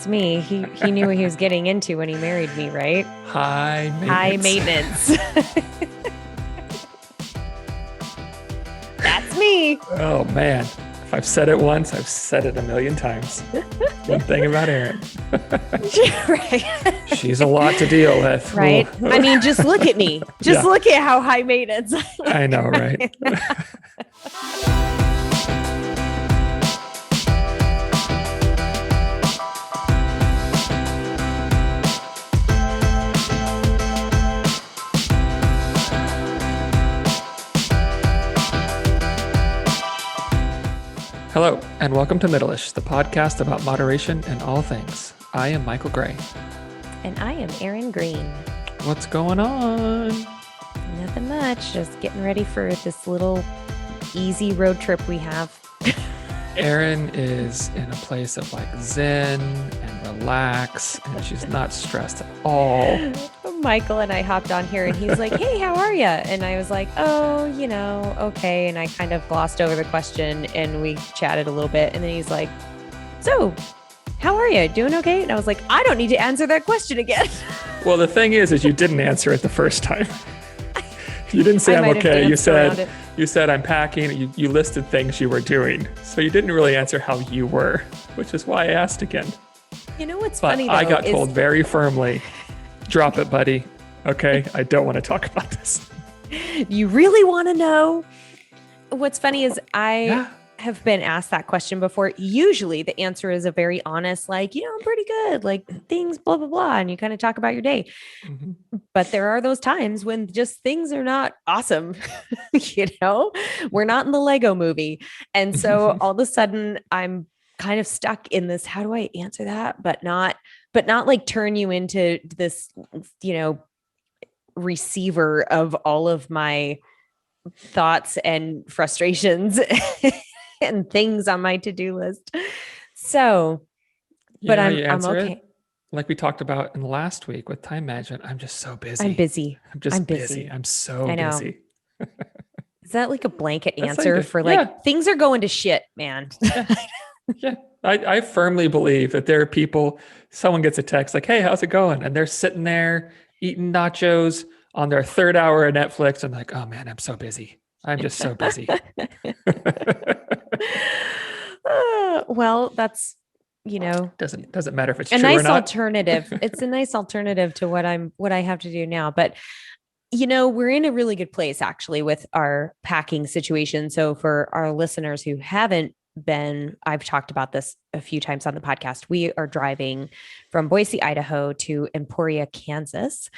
That's me. He knew what he was getting into when he married me, right? High High maintenance. maintenance. That's me. Oh man. If I've said it once, I've said it a million times. One thing about Erin. Right. She's a lot to deal with. Right. Ooh. I mean, just look at me. Just Yeah. look at how high maintenance. I know, right? Hello, and welcome to Middleish, the podcast about moderation and all things. I am Michael Gray. And I am Erin Green. What's going on? Nothing much. Just getting ready for this little easy road trip we have. Erin is in a place of like zen and relax, and she's not stressed at all. Michael and I hopped on here and he's like, "Hey, how are you?" And I was like, "Oh, okay." And I kind of glossed over the question and we chatted a little bit. And then he's like, "So, how are you? Doing okay?" And I was like, "I don't need to answer that question again." Well, the thing is you didn't answer it the first time. You didn't say I I'm might have okay. danced around it. You said I'm packing. You listed things you were doing. So you didn't really answer how you were, which is why I asked again. You know what's But funny though? I got told very firmly, drop it, buddy. Okay, I don't want to talk about this. You really want to know? What's funny is I Yeah. have been asked that question before. Usually the answer is a very honest, like, I'm pretty good, like things, blah, blah, blah. And you kind of talk about your day. Mhm. But there are those times when just things are not awesome. We're not in the Lego movie. And so all of a sudden I'm kind of stuck in this, how do I answer that? But not like turn you into this, receiver of all of my thoughts and frustrations and things on my to-do list. So, You but know how I'm you answer okay. it? Like we talked about in last week with time management, I'm just so busy. I'm busy. I'm just I'm busy. busy. I'm so I know. busy. Is that like a blanket That's answer like for yeah. things are going to shit, man? Yeah. I firmly believe that there are people, someone gets a text like, "Hey, how's it going?" And they're sitting there eating nachos on their third hour of Netflix. I'm like, oh man, I'm so busy. I'm just so busy. Well, that's, Doesn't matter if it's a true or nice not. alternative. It's a nice alternative to what I have to do now. But we're in a really good place actually with our packing situation. So for our listeners who haven't been, I've talked about this a few times on the podcast. We are driving from Boise, Idaho to Emporia, Kansas,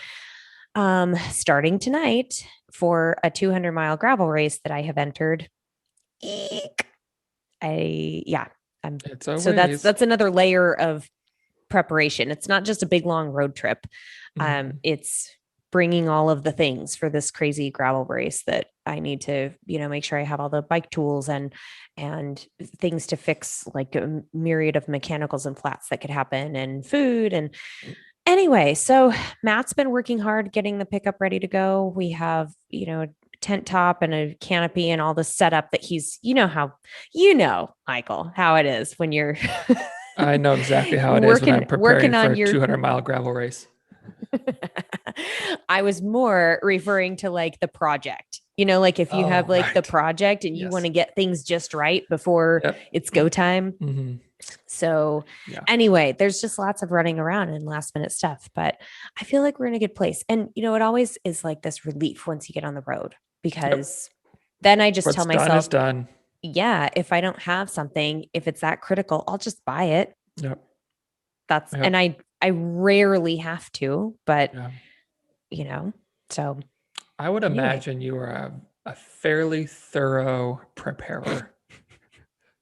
starting tonight for a 200-mile gravel race that I have entered. Eek. It's a So ways. that's another layer of preparation. It's not just a big long road trip. Mhm. It's bringing all of the things for this crazy gravel race that I need to, make sure I have all the bike tools and things to fix, like a myriad of mechanicals and flats that could happen, and food. And anyway, so Matt's been working hard getting the pickup ready to go. We have, a tent top and a canopy and all the setup that he's, Michael, how it is when you're I know exactly how it is when I'm preparing working for on a your 200-mile gravel race. I was more referring to like the project, like if you have like the right. project and you Yes. want to get things just right before Yep. it's go time. Mhm. So Yeah. anyway, there's just lots of running around and last minute stuff, but I feel like we're in a good place. And, it always is like this relief once you get on the road, because then I just What's tell done is myself, done. yeah, if I don't have something, if it's that critical, I'll just buy it. Yep. That's, Yep. and I rarely have to, but Yeah. So I would anyway. imagine you are a fairly thorough preparer.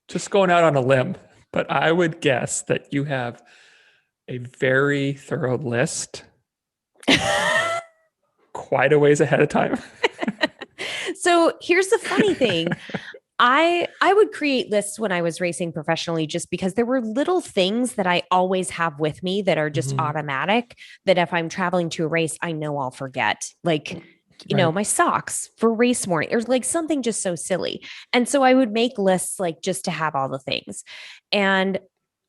Just going out on a limb, but I would guess that you have a very thorough list quite a ways ahead of time. So here's the funny thing. I would create lists when I was racing professionally, just because there were little things that I always have with me that are just Mhm. automatic, that if I'm traveling to a race, I know I'll forget. Like, Right. my socks for race morning, or like something just so silly. And so I would make lists like just to have all the things. And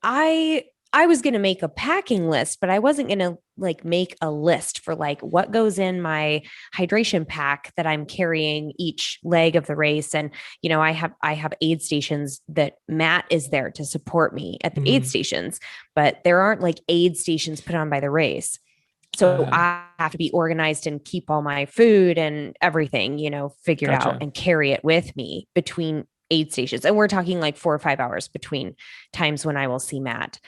I I was going to make a packing list, but I wasn't going to like make a list for like what goes in my hydration pack that I'm carrying each leg of the race. And, I have aid stations that Matt is there to support me at the aid Mhm. stations, but there aren't like aid stations put on by the race. So Uh, I have to be organized and keep all my food and everything, figured out gotcha. and carry it with me between aid stations. And we're talking like 4 or 5 hours between times when I will see Matt.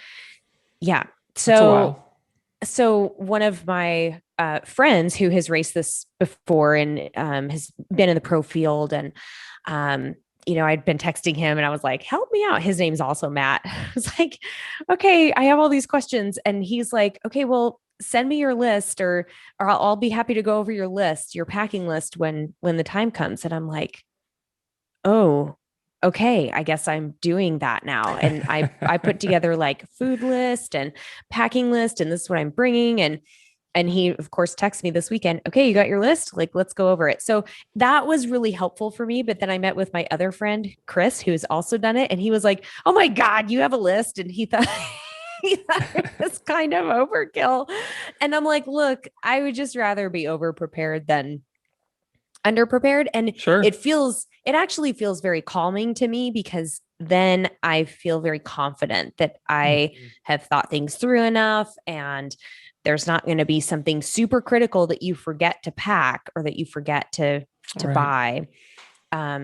Yeah. That's a So while. so one of my friends who has raced this before and has been in the pro field and I'd been texting him and I was like, help me out. His name's also Matt. I was like, okay, I have all these questions. And he's like, okay, well, send me your list or I'll be happy to go over your list, your packing list when the time comes. And I'm like, oh, okay, I guess I'm doing that now. And I put together like food list and packing list, and this is what I'm bringing. And he of course texts me this weekend, okay, you got your list, like let's go over it. So that was really helpful for me. But then I met with my other friend Chris, who's also done it, and he was like, oh my god, you have a list. And he thought he thought it was kind of overkill. And I'm like, look, I would just rather be over prepared than underprepared. And Sure. it actually feels very calming to me because then I feel very confident that I Mhm. have thought things through enough, and there's not going to be something super critical that you forget to pack or that you forget to Right. buy.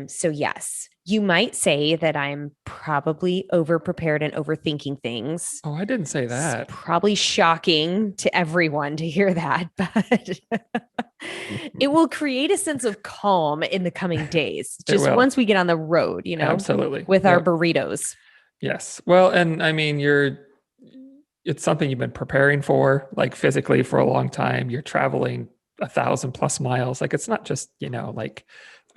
So yes, you might say that I'm probably over prepared and overthinking things. Oh, I didn't say It's that. probably shocking to everyone to hear that, but it will create a sense of calm in the coming days. It Just will. once we get on the road, Absolutely. with our Yep. burritos. Yes. Well, and I mean, it's something you've been preparing for, like physically for a long time. You're traveling 1,000 plus miles. Like it's not just, like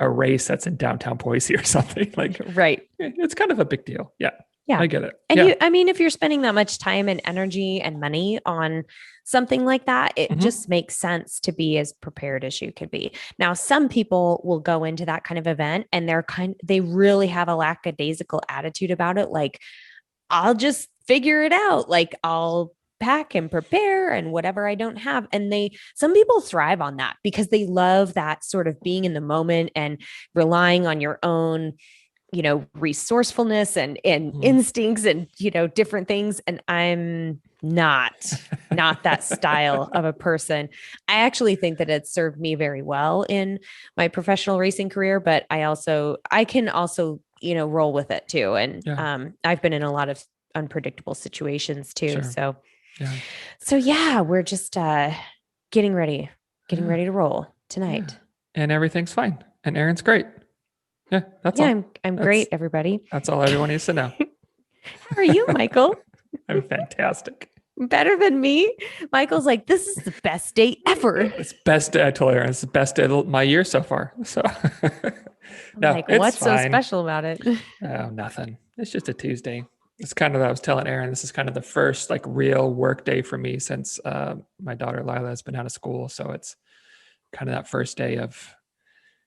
a race that's in downtown Boise or something. Like Right. it's kind of a big deal. Yeah. Yeah. I get it. And Yeah. I mean, if you're spending that much time and energy and money on something like that, it Hmm. just makes sense to be as prepared as you could be. Now, some people will go into that kind of event and they really have a lackadaisical attitude about it. Like, I'll just figure it out. Like, I'll pack and prepare and whatever I don't have. And some people thrive on that because they love that sort of being in the moment and relying on your own resourcefulness and Hmm. instincts and different things. And I'm not that style of a person. I actually think that it served me very well in my professional racing career, but I can also roll with it too. And Yeah. I've been in a lot of unpredictable situations too. Sure. Yeah. So yeah, we're just getting ready getting Yeah. ready to roll Yeah. tonight. And everything's fine. And Aaron's great. Yeah. That's Yeah, all. I'm great, That's everybody. that's all everyone needs to know. How are you, Michael? I'm fantastic. Better than me? Michael's like, this is the best date ever. It's best day, I told Aaron, it's the best day of my year so far. So I'm no, like, it's what's so fine. special about it? Oh, nothing. It's just a Tuesday. It's kind of, I was telling Aaron, this is kind of the first like real work day for me since my daughter Lila has been out of school. So it's kind of that first day of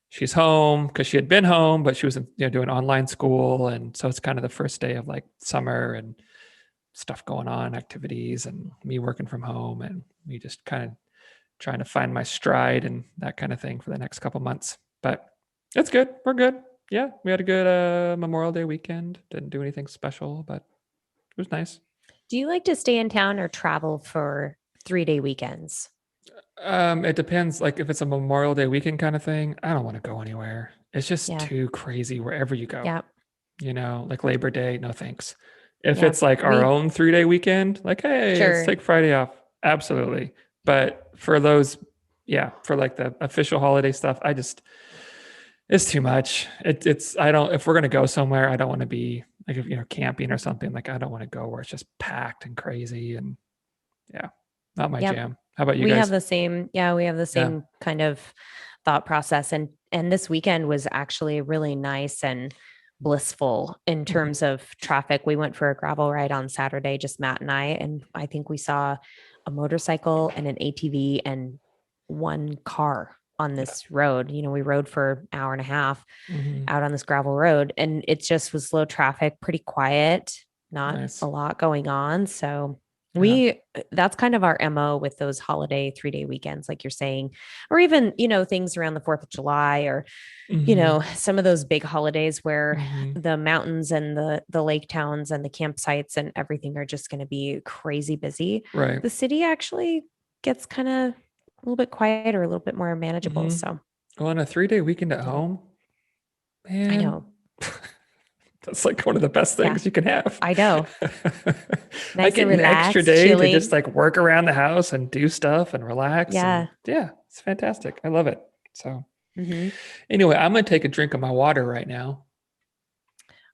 she's home because she had been home, but she was doing online school. And so it's kind of the first day of like summer and stuff going on, activities, and me working from home, and me just kind of trying to find my stride and that kind of thing for the next couple months. But it's good. We're good. Yeah, we had a good Memorial Day weekend. Didn't do anything special, but it was nice. Do you like to stay in town or travel for 3-day weekends? It depends. Like if it's a Memorial Day weekend kind of thing, I don't want to go anywhere. It's just Yeah. too crazy wherever you go. Yeah. Like Labor Day, no thanks. If Yeah. it's like our We own 3-day weekend, like, hey, let's sure. take Friday off. Absolutely. But for those, yeah, for like the official holiday stuff, it's too much. I don't, if we're going to go somewhere, I don't want to be like, if, camping or something, like, I don't want to go where it's just packed and crazy. And yeah, not my Yep. jam. How about you We have guys? the same, yeah, we have the Yeah. same kind of thought process. And this weekend was actually really nice and blissful in Mhm. terms of traffic. We went for a gravel ride on Saturday, just Matt and and I think we saw a motorcycle and an ATV and one car on Yeah. this road. We rode for an hour and a half Mhm. out on this gravel road, and it just was low traffic, pretty quiet, not Nice. a lot going on. So Yeah. that's kind of our MO with those holiday 3-day weekends, like you're saying, or even, things around the 4th of July or, Hmm. some of those big holidays where Hmm. the mountains and the lake towns and the campsites and everything are just going to be crazy busy. Right. The city actually gets kind of a little bit quieter, a little bit more manageable. Hmm. So Well, on a 3-day weekend at yeah, home, I man, know. that's like one of the best Yeah, things you can have. I know. I Nice get and an extra relaxed, day to just chilling. like work around the house and do stuff and relax. And Yeah. yeah, it's fantastic. I love it. So Hmm. anyway, I'm going to take a drink of my water right now.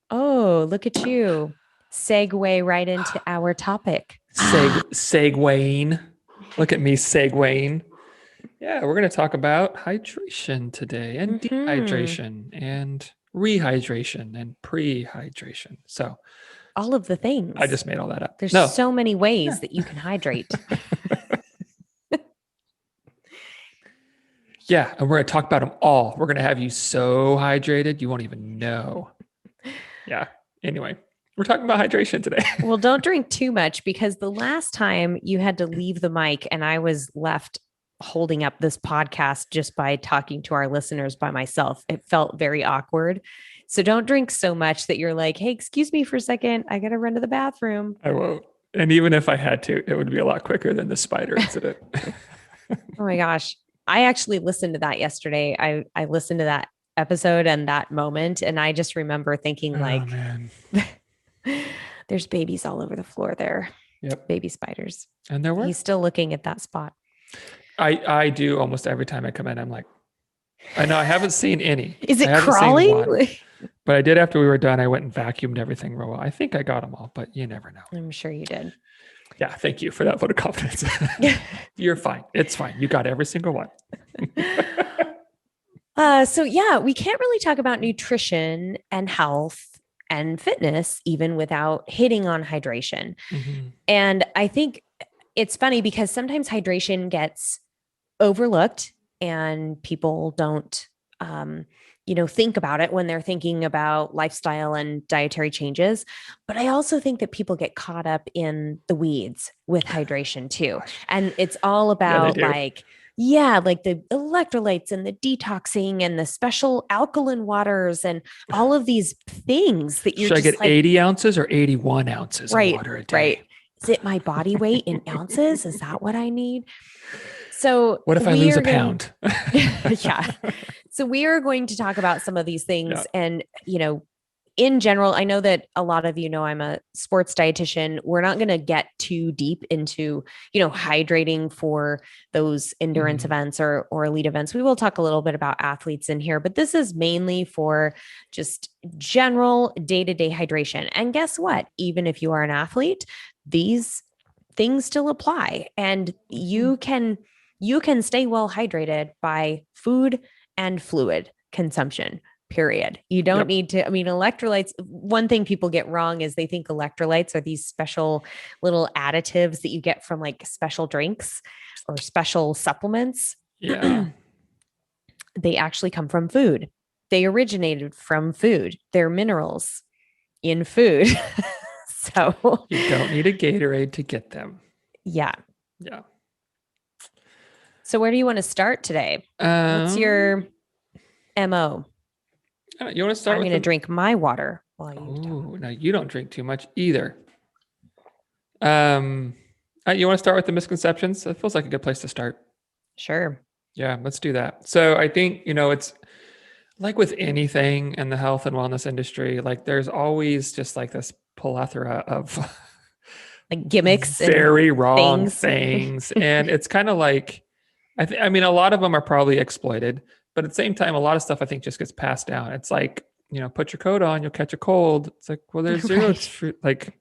Oh, look at you. Segue right into our topic. Segwaying. Look at me segwaying. Yeah, we're going to talk about hydration today and Hmm. dehydration and rehydration and prehydration. So All of the I things. just made all that up. There's No. so many Yeah. ways that you can hydrate. Yeah. And we're going to talk about them all. We're going to have you so hydrated, you won't even know. Yeah. Anyway, we're talking about hydration today. Well, don't drink too much because the last time you had to leave the mic and I was left holding up this podcast just by talking to our listeners by myself, it felt very awkward. So don't drink so much that you're like, hey, excuse me for a second. I got to run to the bathroom. I won't. And even if I had to, it would be a lot quicker than the spider incident. Oh my gosh. I actually listened to that yesterday. I listened to that episode and that moment. And I just remember thinking, Oh, like, man. there's babies all over the floor there, Yep. baby spiders. And there were. He's still looking at that spot. I do almost every time I come in. I'm like, I know I haven't seen any. Is I it haven't seen crawling? one, but I did after we were done. I went and vacuumed everything real well. I think I got them all, but you never know. I'm sure you did. Yeah, thank you for that vote of confidence. You're fine. It's fine. You got every single one. So yeah, we can't really talk about nutrition and health and fitness even without hitting on hydration. Mm-hmm. And I think it's funny because sometimes hydration gets overlooked and people don't think about it when they're thinking about lifestyle and dietary changes. But I also think that people get caught up in the weeds with hydration too. And it's all Yeah, they about do. like the electrolytes and the detoxing and the special alkaline waters and all of these things that you're Should I get just like, 80 ounces or 81 ounces of right, water a right. day? Is it my body weight in ounces? Is that what I need? So What if I we lose a are going, pound? yeah. So we are going to talk about some of these Yeah. things. And, in general, I know that a lot of I'm a sports dietitian. We're not going to get too deep into, hydrating for those endurance Mhm. events or elite events. We will talk a little bit about athletes in here, but this is mainly for just general day-to-day hydration. And guess what? Even if you are an athlete, these things still apply. And you can stay well hydrated by food and fluid consumption, period. You don't Yep. need to, I mean, electrolytes, one thing people get wrong is they think electrolytes are these special little additives that you get from like special drinks or special supplements. Yeah. They actually come from food. They originated from food. They're minerals in food. So, You don't need a Gatorade to get them. yeah. Yeah. So, where do you want to start today? What's your MO? You want to start I'm with going to drink my water while you talk. Oh, now you don't drink too much either. You want to start with the misconceptions? It feels like a good place to start. Sure. Yeah, let's do that. So I think, it's like with anything in the health and wellness industry, like there's always just like this plethora of Like gimmicks and very wrong things. things. And it's kind of like, I mean, a lot of them are probably exploited, but at the same time, a lot of stuff I think just gets passed down. It's like, put your coat on, you'll catch a cold. It's like, well, there's zero, Right. like,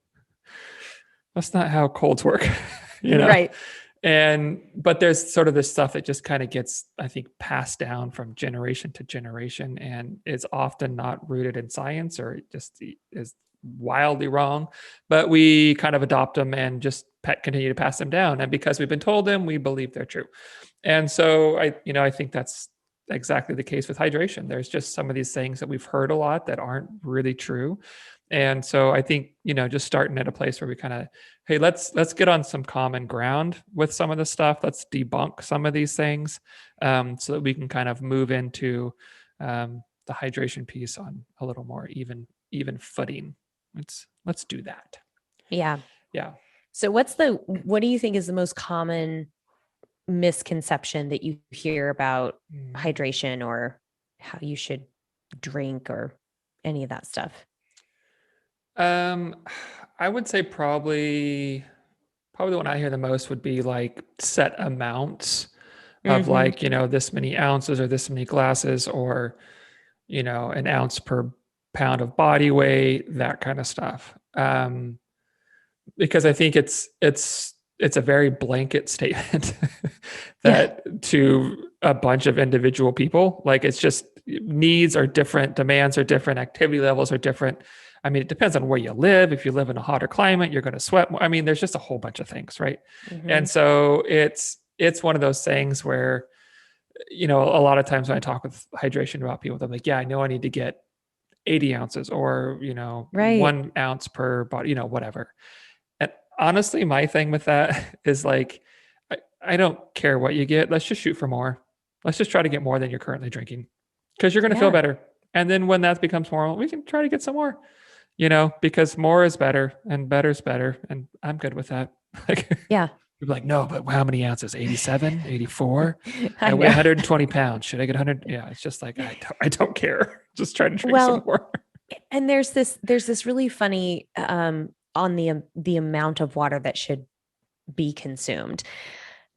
that's not how colds work, Right. but there's sort of this stuff that just kind of gets, I think, passed down from generation to generation and is often not rooted in science or it just is wildly wrong, but we kind of adopt them and just continue to pass them down. And because we've been told them, we believe they're true. And so I think that's exactly the case with hydration. There's just some of these things that we've heard a lot that aren't really true. And so I think, just starting at a place where we kind of, hey, let's get on some common ground with some of the stuff. Let's debunk some of these things, so that we can kind of move into the hydration piece on a little more even footing. Let's do that. Yeah. Yeah. So what do you think is the most common misconception that you hear about hydration or how you should drink or any of that stuff? Um, I would say probably the one I hear the most would be like set amounts of Mm-hmm. like, this many ounces or this many glasses or, an ounce per pound of body weight, that kind of stuff. Because I think it's a very blanket statement Yeah. that to a bunch of individual people, like it's just needs are different, demands are different, activity levels are different. I mean, it depends on where you live. If you live in a hotter climate, you're going to sweat more. I mean, there's just a whole bunch of things, right? Mm-hmm. And so it's one of those things where, a lot of times when I talk with hydration about people, they're like, yeah, I know I need to get 80 ounces or, Right. 1 ounce per body, whatever. And honestly, my thing with that is like, I don't care what you get. Let's just shoot for more. Let's just try to get more than you're currently drinking because you're going to feel Yeah. better. And then when that becomes more, we can try to get some more, because more is better and better is better. And I'm good with that. Like, Yeah. you're like, no, but how many ounces? 87, 84? I I weigh know. 120 pounds. Should I get 100? Yeah. It's just like, I don't care. Just try to drink some Well, more. and there's this really funny on the amount of water that should be consumed.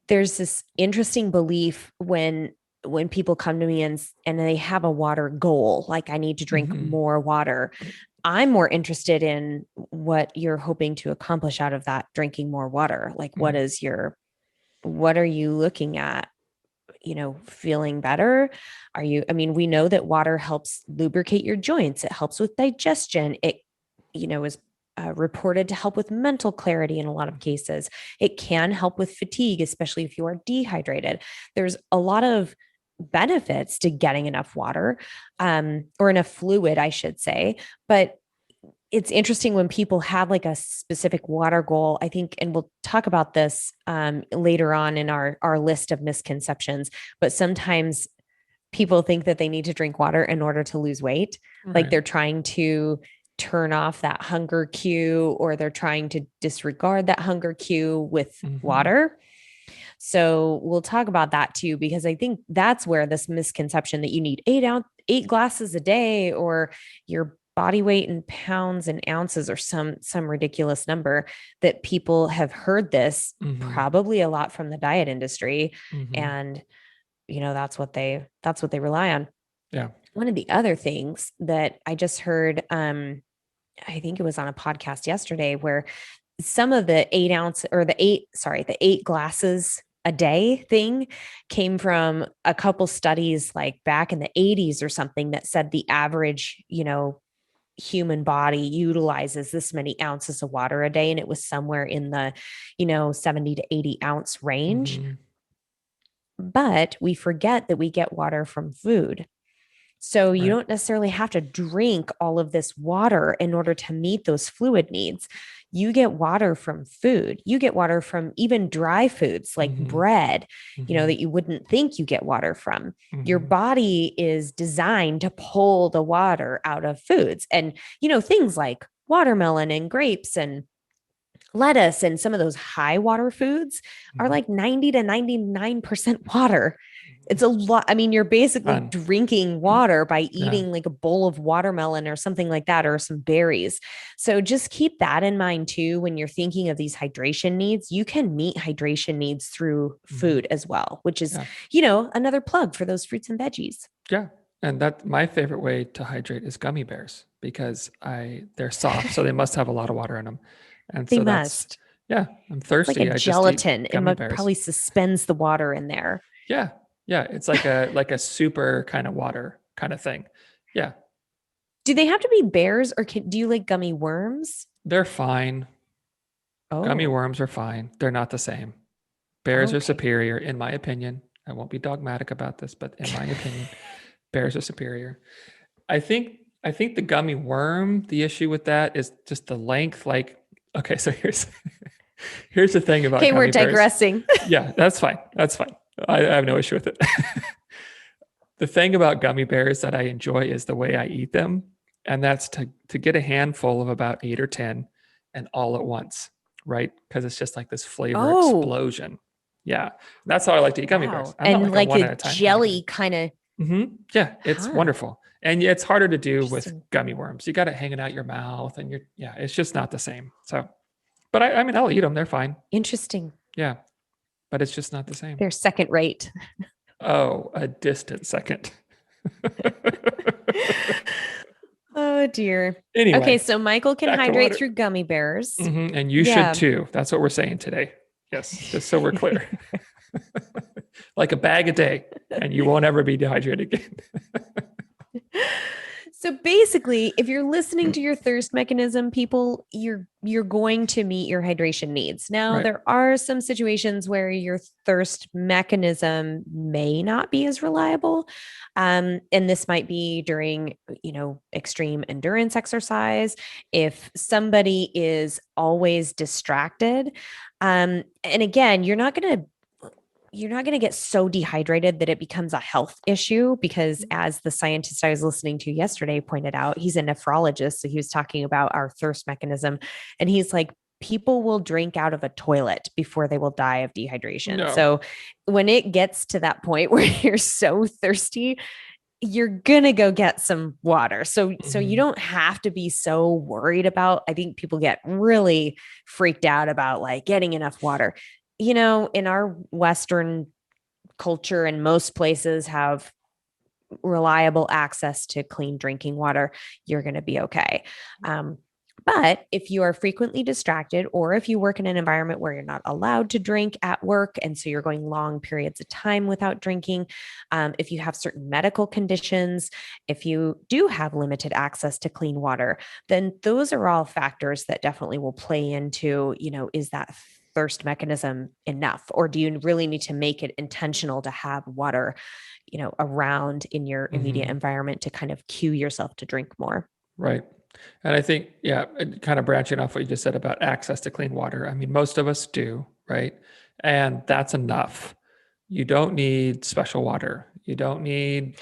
There's this interesting belief when people come to me and they have a water goal, like I need to drink Mm-hmm. more water. I'm more interested in what you're hoping to accomplish out of that drinking more water. Like Mm-hmm. what are you looking at? Feeling better? I mean, we know that water helps lubricate your joints. It helps with digestion. It, is reported to help with mental clarity in a lot of cases. It can help with fatigue, especially if you are dehydrated. There's a lot of benefits to getting enough water, or enough fluid, I should say. But it's interesting when people have like a specific water goal, I think, and we'll talk about this later on in our list of misconceptions, but sometimes people think that they need to drink water in order to lose weight. Like Right. they're trying to turn off that hunger cue, or they're trying to disregard that hunger cue with Mm-hmm. water. So we'll talk about that too, because I think that's where this misconception that you need 8 glasses a day, or your body weight in pounds and ounces, or some ridiculous number, that people have heard this Mm-hmm. probably a lot from the diet industry. Mm-hmm. And that's what they rely on. Yeah. One of the other things that I just heard, I think it was on a podcast yesterday, where some of the 8 ounce or the 8 glasses a day thing came from a couple studies like back in the 80s or something, that said the average, human body utilizes this many ounces of water a day. And it was somewhere in the, 70 to 80 ounce range. Mm-hmm. But we forget that we get water from food. So you Right. don't necessarily have to drink all of this water in order to meet those fluid needs. You get water from food. You get water from even dry foods like Mm-hmm. bread, Mm-hmm. that you wouldn't think you get water from. Your Mm-hmm. body is designed to pull the water out of foods. And, things like watermelon and grapes and lettuce and some of those high water foods are Mm-hmm. like 90 to 99% water. It's a lot. I mean, you're basically Fun. drinking water by Yeah. eating like a bowl of watermelon or something like that, or some berries. So just keep that in mind too when you're thinking of these hydration needs. You can meet hydration needs through Mm-hmm. food as well, which is, Yeah. another plug for those fruits and veggies. Yeah. And that my favorite way to hydrate is gummy bears because they're soft, so they must have a lot of water in them. And They so that's must. yeah, I'm It's like a thirsty. I just eat gelatin. gummy bears. Probably suspends the water in there. Yeah. Yeah. It's like a super kind of water kind of thing. Yeah. Do they have to be bears, or do you like gummy worms? They're fine. Gummy Oh, worms are fine. They're not the same. Bears are okay. superior, in my opinion. I won't be dogmatic about this, but in my opinion, bears are superior. I think the gummy worm, the issue with that is just the length. Like, okay, so here's the thing about Okay, we're gummy bears. digressing. Yeah, that's fine. That's fine. I have no issue with it. The thing about gummy bears that I enjoy is the way I eat them, and that's to get a handful of about 8 or 10 and all at once, right? Because it's just like this flavor Oh, explosion. Yeah, that's how I like to eat gummy bears. wow. I'm not And like a like one a at a time kind of guy. jelly kind of, Yeah, it's huh? wonderful. And yeah, it's harder to do with Interesting. gummy worms. You got it hanging out your mouth and yeah, it's just not the same. So, but I mean, I'll eat them. They're fine. Interesting. Yeah, but it's just not the same. They're second rate. Oh, a distant second. Oh dear. Okay, Anyway, so Michael can back to hydrate water. through gummy bears. And you should Yeah. too. That's what we're saying today. Yes, just so we're clear. Like a bag a day, and you won't ever be dehydrated again. So basically, if you're listening to your thirst mechanism, people, you're going to meet your hydration needs. Now, Right. there are some situations where your thirst mechanism may not be as reliable. And this might be during, extreme endurance exercise. If somebody is always distracted, and again, you're not going to get so dehydrated that it becomes a health issue because as the scientist I was listening to yesterday pointed out, he's a nephrologist, so he was talking about our thirst mechanism, and he's like, people will drink out of a toilet before they will die of dehydration. No. So when it gets to that point where you're so thirsty, you're gonna go get some water. So you don't have to be so worried about. I think people get really freaked out about like getting enough water. In our Western culture, and most places have reliable access to clean drinking water, you're going to be okay. But if you are frequently distracted, or if you work in an environment where you're not allowed to drink at work, and so you're going long periods of time without drinking, if you have certain medical conditions, if you do have limited access to clean water, then those are all factors that definitely will play into, is that thirst mechanism enough? Or do you really need to make it intentional to have water, around in your immediate environment to kind of cue yourself to drink more? Right. And I think, yeah, kind of branching off what you just said about access to clean water. I mean, most of us do, right? And that's enough. You don't need special water. You don't need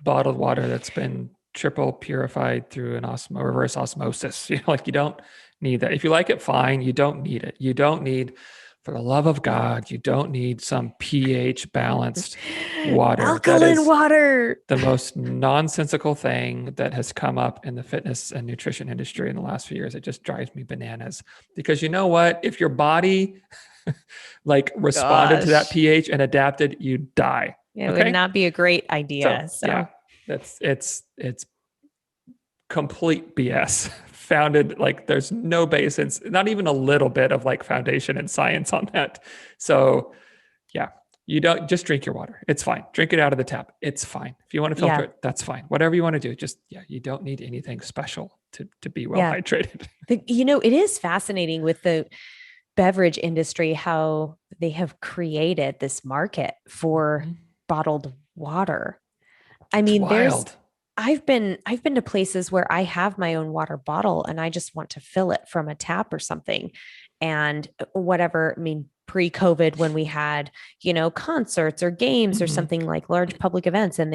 bottled water that's been triple purified through an reverse osmosis. Like you don't need that. If you like it, fine. You don't need it. You don't need, for the love of God, you don't need some pH balanced water. That Alkaline is water. the most nonsensical thing that has come up in the fitness and nutrition industry in the last few years. It just drives me bananas because you know what? If your body like responded to that Gosh. pH and adapted, you die. It would Okay. not be a great So idea. yeah, So it's complete BS. Founded like there's no basis, not even a little bit of like foundation and science on that. So yeah, you don't just drink your water. It's fine. Drink it out of the tap. It's fine. If you want to filter yeah, it, that's fine. Whatever you want to do, just you don't need anything special to be well yeah. hydrated. It is fascinating with the beverage industry how they have created this market for bottled water. I It's mean, wild. I've been to places where I have my own water bottle and I just want to fill it from a tap or something. And whatever, I mean, pre-COVID when we had, concerts or games or something like large public events, and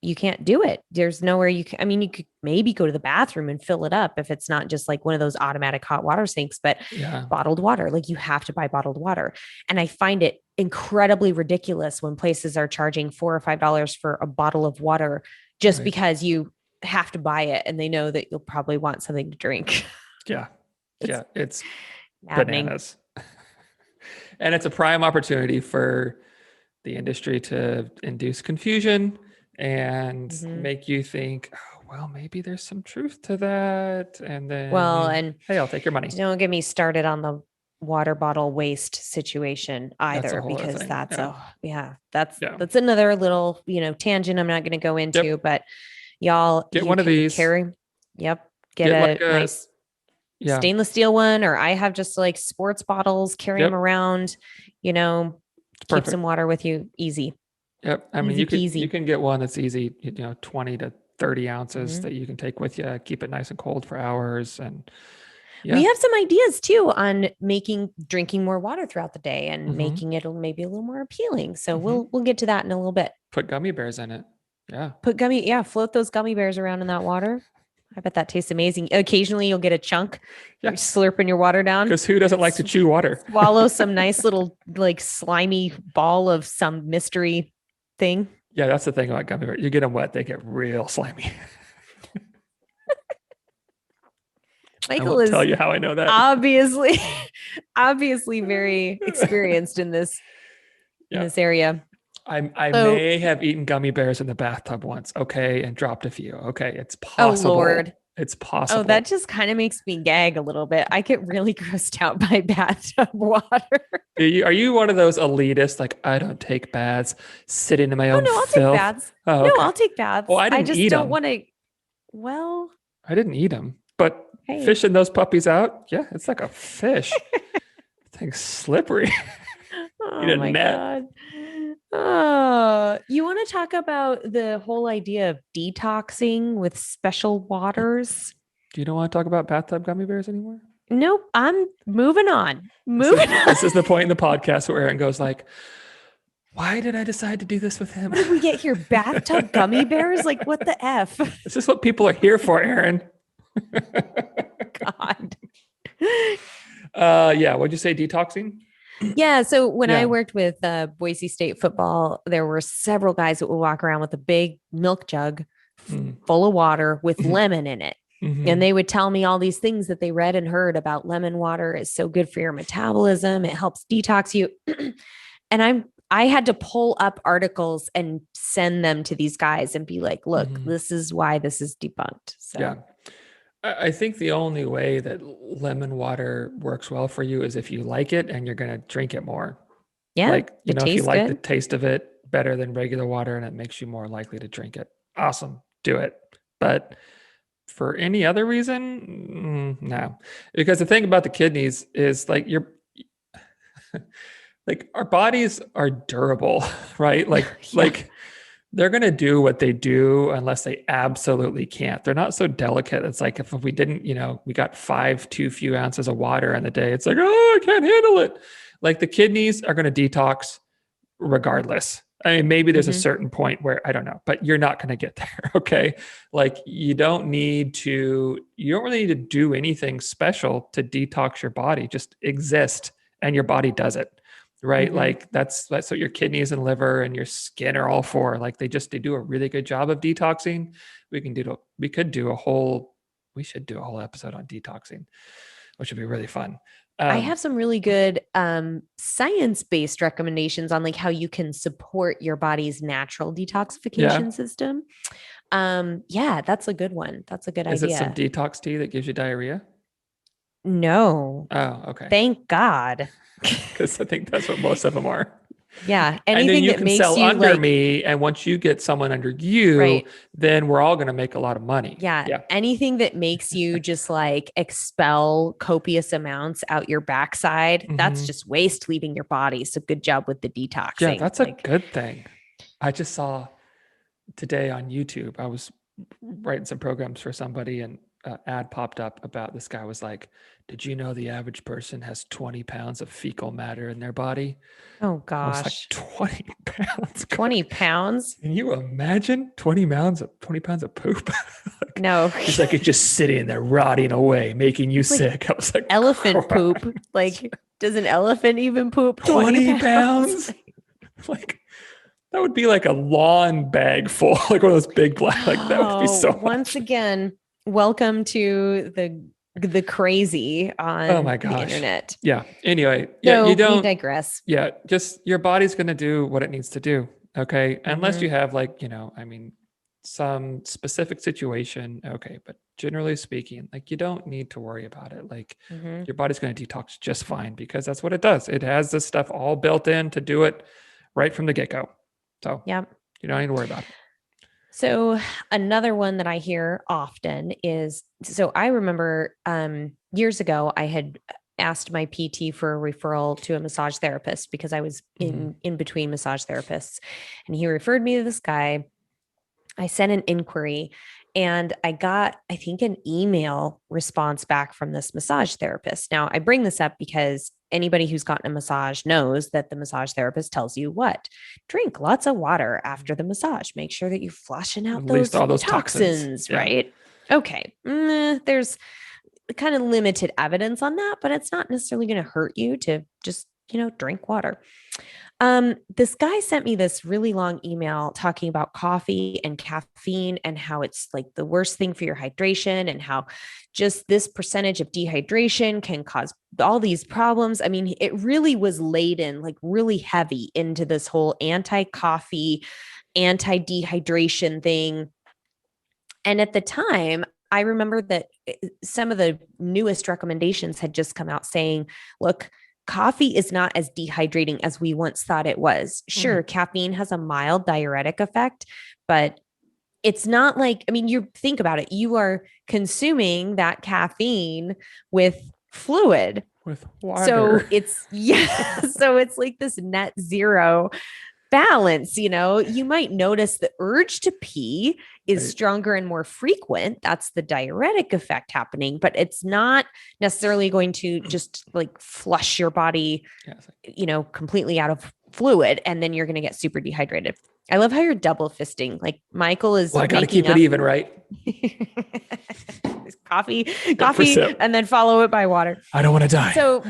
you can't do it. There's nowhere you can, I mean, you could maybe go to the bathroom and fill it up if it's not just like one of those automatic hot water sinks, but Yeah. bottled water, like you have to buy bottled water. And I find it incredibly ridiculous when places are charging $4 or $5 for a bottle of water just Right. because you have to buy it and they know that you'll probably want something to drink. Yeah. Yeah. It's Maddening. bananas. And it's a prime opportunity for the industry to induce confusion and make you think, oh, well, maybe there's some truth to that. And Well, then, and hey, I'll take your money. don't get me started on the water bottle waste situation That's a either, whole other because thing. that's another little, tangent I'm not going to go into, Yep. but y'all, Get you one of can these. carry, get like a nice stainless steel one, or I have just like sports bottles, carry them around, keep Perfect. some water with you. Easy. Yep. I mean, Easy you peasy. can get one that's easy, 20 to 30 ounces Mhm. that you can take with you, keep it nice and cold for hours. And We yeah. have some ideas too on making drinking more water throughout the day and Mm-hmm. making it maybe a little more appealing. So Mm-hmm. we'll get to that in a little bit. Put gummy bears in it. Yeah. Put gummy, yeah, float those gummy bears around in that water. I bet that tastes amazing. Occasionally you'll get a chunk. Yeah. You're slurping your water down. Because who doesn't like to chew water? Swallow some nice little like slimy ball of some mystery thing. Yeah, that's the thing about gummy bears. You get them wet, they get real slimy. I Michael won't tell is you how I know that. obviously obviously very experienced in Yeah. this area. I So, may have eaten gummy bears in the bathtub once, okay, and dropped a few. Okay, it's oh possible. Lord. It's Oh, that possible. just kind of makes me gag a little bit. I get really grossed out by bathtub water. Are you one of those elitists, like, I don't take baths, sitting in my Oh own no, I'll take filth? baths. Oh, No, okay. I'll take Well, baths. I I didn't just eat don't them. want to. Well, I didn't eat them, but hey. fishing those puppies out, yeah, it's like a fish. Thing's slippery. Need Oh a my net. God. Oh, you want to talk about the whole idea of detoxing with special waters? Do you don't want to talk about bathtub gummy bears anymore? Nope, I'm moving on. This is Moving on. this is the point in the podcast where Aaron goes like, "Why did I decide to do this with him?" What did we get here? Bathtub gummy bears? Like, what the F? This is what people are here for, Aaron. God. Yeah. What'd you say? Detoxing? Yeah. So when I Yeah. worked with Boise State football, there were several guys that would walk around with a big milk jug Mm. full of water with Mhm. lemon in it. And Mhm. they would tell me all these things that they read and heard about lemon water is so good for your metabolism. It helps detox you. And I had to pull up articles and send them to these guys and be like, look, Mhm. this is why this is debunked. So Yeah. I think the only way that lemon water works well for you is if you like it and you're going to drink it more. yeah, Like, it if you tastes like the good. taste of it better than regular water and it makes you more likely to drink it, awesome, do it. But for any other reason, no. Because the thing about the kidneys is like like our bodies are durable, right? Yeah. Like they're going to do what they do unless they absolutely can't. They're not so delicate. It's like if we didn't, we got five too few ounces of water in the day, it's like, oh, I can't handle it. Like the kidneys are going to detox regardless. I mean, maybe there's a Mm-hmm. certain point where I don't know, but you're not going to get there. Okay. Like you don't really need to do anything special to detox your body. Just exist and your body does it. Right. Mm-hmm. Like that's what your kidneys and liver and your skin are all for. Like they do a really good job of detoxing. We could do a whole, we should do a whole episode on detoxing, which would be really fun. I Um, have some really good science-based recommendations on like how you can support your body's natural yeah. detoxification system. Yeah, that's a good one. That's a good Is it some idea. detox tea that gives you diarrhea? No, Oh, okay. thank God. Because I think that's what most of them are. Yeah, And then anything you that can makes sell you under like me. And once you get someone under you, right. then we're all going to make a lot of money. Yeah, Yeah. anything that makes you just like expel copious amounts out your backside, that's Hmm. just waste leaving your body. So good job with the Yeah, detoxing. that's a Like, good thing. I just saw today on YouTube, I was writing some programs for somebody and ad popped up about this guy was like, did you know the average person has 20 pounds of fecal matter in their body? oh I was like, gosh, 20 pounds? 20 pounds? Can you imagine 20 pounds of poop? Like, No, he's like, it's just sitting there rotting away, making you it's like sick. I was like, elephant crap. poop. Like, does an elephant even poop 20 20 pounds? pounds? Like, that would be like a lawn bag full, like one of those big black, like that would be Oh, so once much. again, welcome to the crazy Oh on my the gosh. internet. Yeah. Anyway, yeah, So you we don't, digress. yeah, just your body's going to do what it needs to do. Okay. Unless Hmm. you have like, I mean, some specific situation. Okay. But generally speaking, like you don't need to worry about it. Like Hmm. your body's going to detox just fine because that's what it does. It has this stuff all built in to do it right from the get go. So Yeah. you don't need to worry about it. So another one that I hear often is so I remember years ago I had asked my PT for a referral to a massage therapist because I was in between massage therapists, and he referred me to this guy. I sent an inquiry and I got, I think, an email response back from this massage therapist. Now, I bring this up because anybody who's gotten a massage knows that the massage therapist tells you what? Drink lots of water after the massage. Make sure that you're flushing out At least those all those toxins. toxins, Yeah. right? Okay. There's kind of limited evidence on that, but it's not necessarily going to hurt you to just, drink water. This guy sent me this really long email talking about coffee and caffeine and how it's like the worst thing for your hydration and how just this percentage of dehydration can cause all these problems. I mean, it really was laden, like really heavy into this whole anti-coffee, anti-dehydration thing. And at the time, I remember that some of the newest recommendations had just come out saying, look, coffee is not as dehydrating as we once thought it was. Sure, caffeine has a mild diuretic effect, but it's not like, I mean, you think about it, you are consuming that caffeine with fluid. With water. So it's, yeah. So it's like this net zero balance. You might notice the urge to pee is stronger and more frequent. That's the diuretic effect happening, but it's not necessarily going to just like flush your body, completely out of fluid. And then you're going to get super dehydrated. I love how you're double fisting. Like Michael is. Well, I got to keep it even, right? coffee, and then follow it by water. I don't want to die. So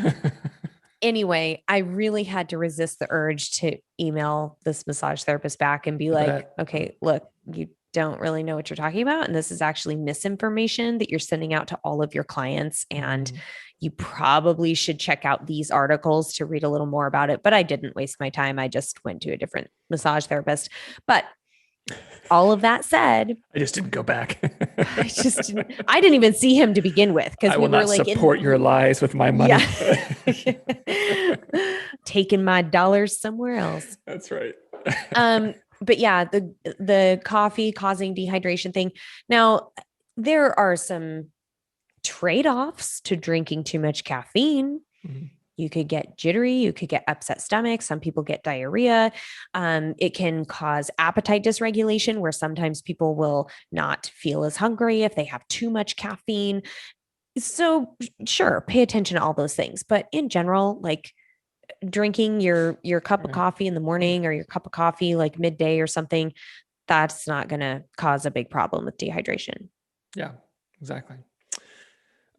anyway, I really had to resist the urge to email this massage therapist back and be like, okay, look, you don't really know what you're talking about. And this is actually misinformation that you're sending out to all of your clients. And you probably should check out these articles to read a little more about it. But I didn't waste my time. I just went to a different massage therapist. But all of that said, I just didn't go back. I didn't even see him to begin with. Because we were not like support your lies with my money. Yeah. Taking my dollars somewhere else. That's right. But yeah, the coffee causing dehydration thing. Now, there are some trade-offs to drinking too much caffeine. You could get jittery, you could get upset stomach. Some people get diarrhea. It can cause appetite dysregulation, where sometimes people will not feel as hungry if they have too much caffeine. So sure, pay attention to all those things. But in general, like drinking your cup of coffee in the morning or your cup of coffee like midday or something, that's not going to cause a big problem with dehydration. Yeah, exactly.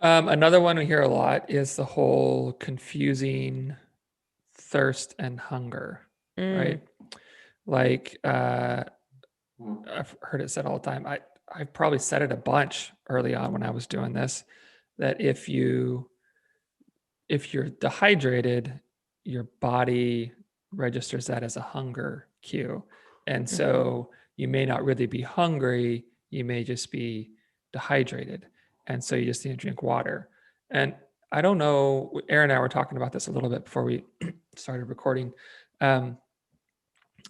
Another one we hear a lot is the whole confusing thirst and hunger, right? Like, I've heard it said all the time. I've probably said it a bunch early on when I was doing this, that if you're dehydrated, your body registers that as a hunger cue. And so you may not really be hungry. You may just be dehydrated. And so you just need to drink water. And I don't know, Aaron and I were talking about this a little bit before we started recording. I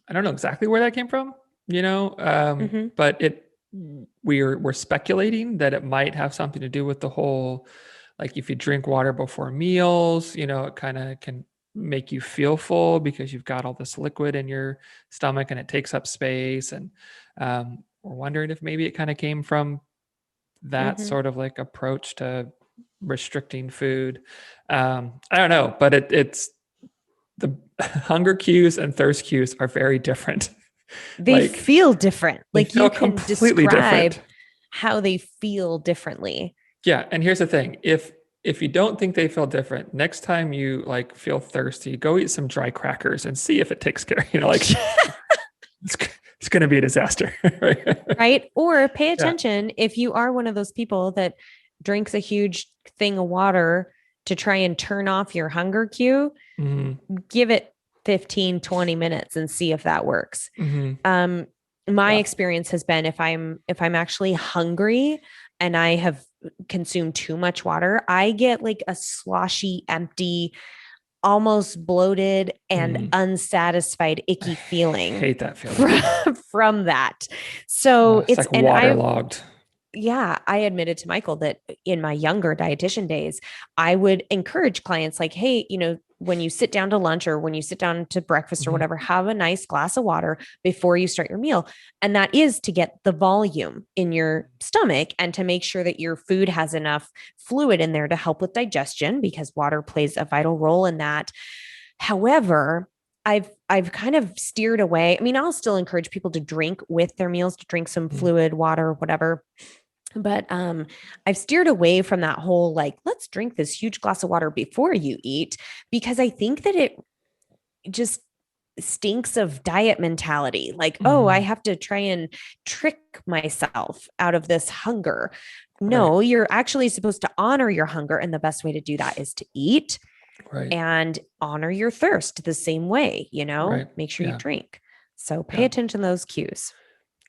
don't know exactly where that came from, but we're speculating that it might have something to do with the whole, like if you drink water before meals, it kind of can make you feel full because you've got all this liquid in your stomach and it takes up space. And we're wondering if maybe it kind of came from that sort of like approach to restricting food. I don't know, but it's the hunger cues and thirst cues are very different. They feel different. Like you can completely describe different. How they feel differently. Yeah. And here's the thing. If you don't think they feel different, next time you like feel thirsty, go eat some dry crackers and see if it takes care. It's going to be a disaster. Right. Or pay attention if you are one of those people that drinks a huge thing of water to try and turn off your hunger cue, give it 15, 20 minutes and see if that works. My experience has been if I'm actually hungry and I have consumed too much water, I get like a sloshy, empty, almost bloated and unsatisfied, icky feeling. I hate that feeling from that. So it's like waterlogged. yeah, I admitted to Michael that in my younger dietitian days, I would encourage clients like, hey, when you sit down to lunch or when you sit down to breakfast or Mhm. whatever, have a nice glass of water before you start your meal. And that is to get the volume in your stomach and to make sure that your food has enough fluid in there to help with digestion because water plays a vital role in that. However, I've kind of steered away. I mean, I'll still encourage people to drink with their meals, to drink some Mhm. fluid, water, whatever, but I've steered away from that whole like let's drink this huge glass of water before you eat because I think that it just stinks of diet mentality, like, oh, I Mhm. have to try and trick myself out of this hunger. Right. No, you're actually supposed to honor your hunger, and the best way to do that is to eat Right. and honor your thirst the same way, Right. make sure you Yeah. drink. So pay Yeah. attention to those cues.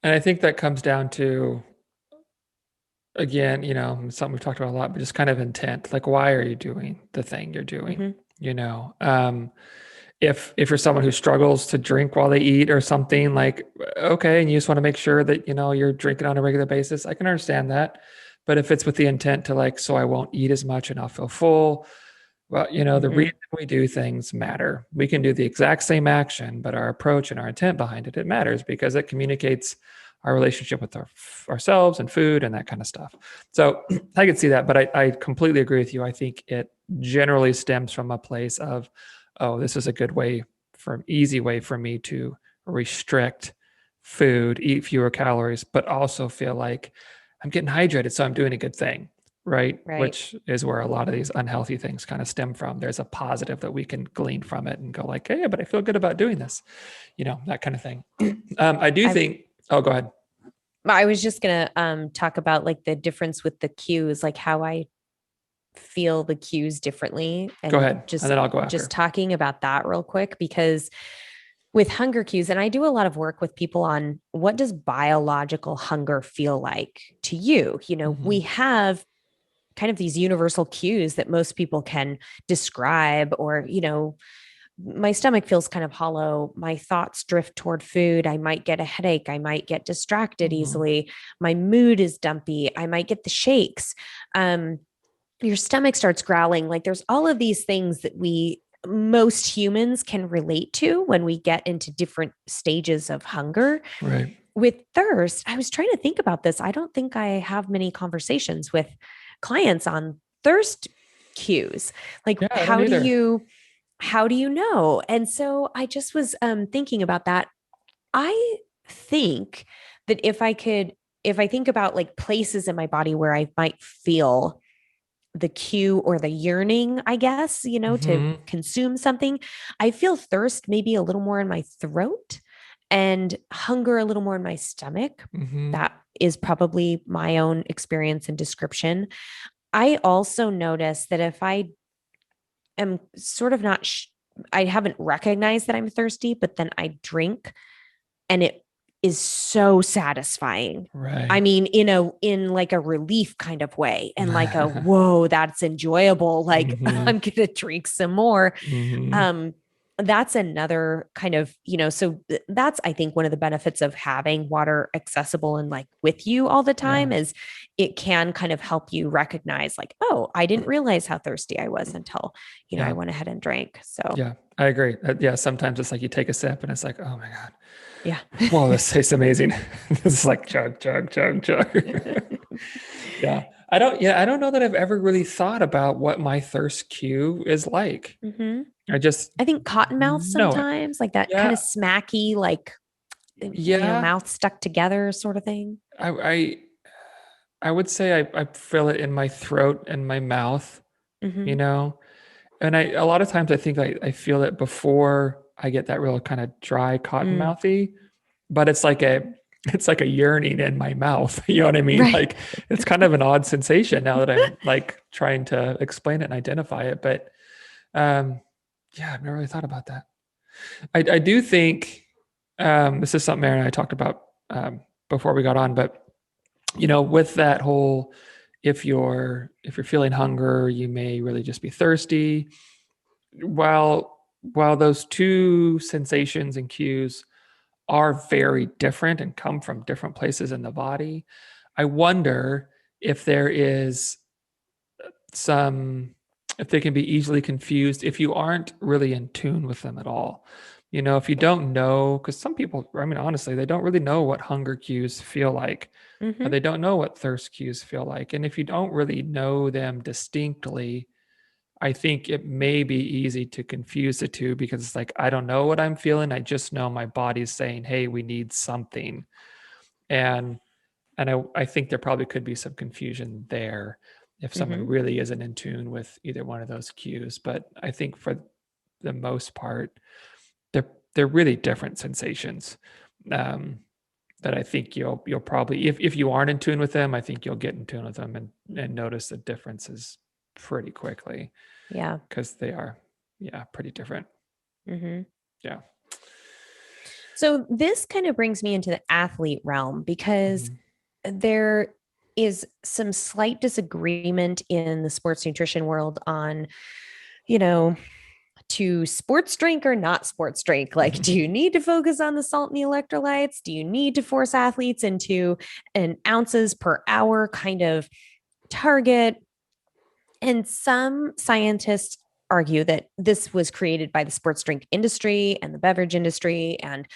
And I think that comes down to, again, something we've talked about a lot, but just kind of intent. Like, why are you doing the thing you're doing? Mm-hmm. You know, if you're someone who struggles to drink while they eat or something, like, okay, and you just want to make sure that you're drinking on a regular basis, I can understand that. But if it's with the intent to, like, so I won't eat as much and I'll feel full, well, the Mm-hmm. reason we do things matter. We can do the exact same action, but our approach and our intent behind it matters because it communicates our relationship with ourselves and food and that kind of stuff. So I can see that, but I completely agree with you. I think it generally stems from a place of, oh, this is a good way, easy way for me to restrict food, eat fewer calories, but also feel like I'm getting hydrated, so I'm doing a good thing, right? Right. Which is where a lot of these unhealthy things kind of stem from. There's a positive that we can glean from it and go like, hey, but I feel good about doing this, that kind of thing. I do I've think, oh, go ahead. I was just gonna talk about like the difference with the cues, like how I feel the cues differently, Go and ahead. And just then I'll go just after. talking about that real quick because with hunger cues, and I do a lot of work with people on what does biological hunger feel like to you. Mm-hmm. We have kind of these universal cues that most people can describe, or my stomach feels kind of hollow. My thoughts drift toward food. I might get a headache. I might get distracted Mm-hmm. easily. My mood is dumpy. I might get the shakes. Your stomach starts growling. Like there's all of these things that most humans can relate to when we get into different stages of hunger. Right. With thirst, I was trying to think about this. I don't think I have many conversations with clients on thirst cues. Like Yeah, I don't either. how do you know? And so I just was thinking about that. I think that if I think about like places in my body where I might feel the cue or the yearning, I guess, to Mm-hmm. consume something, I feel thirst maybe a little more in my throat and hunger a little more in my stomach. Mm-hmm. That is probably my own experience and description. I also notice that if I am sort of not, I haven't recognized that I'm thirsty, but then I drink and it is so satisfying. I Right. mean, in like a relief kind of way, and like a whoa, that's enjoyable. Like Mm-hmm. I'm gonna drink some more. Mm-hmm. Um, that's another kind of, so that's I think one of the benefits of having water accessible and like with you all the Yeah. time is it can kind of help you recognize like, oh, I didn't realize how thirsty I was until, I Yeah. went ahead and drank. So Yeah. I agree. Yeah. Sometimes it's like you take a sip and it's like, oh my God. yeah. Whoa, this tastes amazing. This is like chug, chug, chug, chug. Yeah. I don't know that I've ever really thought about what my thirst cue is like. hmm I just I think cottonmouth know it. sometimes, like that kind Yeah. of smacky, like Yeah. mouth stuck together sort of thing. I I, I would say I feel it in my throat and my mouth, you hmm know? And a lot of times I think I feel it before I get that real kind of dry cotton Mm, mouthy, but it's like a yearning in my mouth. You know what I mean? right. Like it's kind of an odd sensation now that I'm like trying to explain it and identify it. But um, yeah, I've never really thought about that. I do think this is something Aaron and I talked about before we got on, but with that whole, if you're feeling hunger, you may really just be thirsty. While those two sensations and cues are very different and come from different places in the body, I wonder if there is some, if they can be easily confused if you aren't really in tune with them at all. If you don't know, because some people, I mean, honestly, they don't really know what hunger cues feel like. Mm-hmm. They don't know what thirst cues feel like. And if you don't really know them distinctly, I think it may be easy to confuse the two because it's like, I don't know what I'm feeling. I just know my body's saying, hey, we need something. And I think there probably could be some confusion there if someone Mm-hmm. really isn't in tune with either one of those cues. But I think for the most part, they're they're really different sensations. Um, that I think you'll probably, if you aren't in tune with them, I think you'll get in tune with them and notice the differences pretty quickly Yeah. because they are, yeah, pretty different. Mm-hmm. Yeah. So this kind of brings me into the athlete realm because Mhm. there is some slight disagreement in the sports nutrition world on, you know, to sports drink or not sports drink. Like, do you need to focus on the salt and the electrolytes? Do you need to force athletes into an ounces per hour kind of target? And some scientists argue that this was created by the sports drink industry and the beverage industry. And,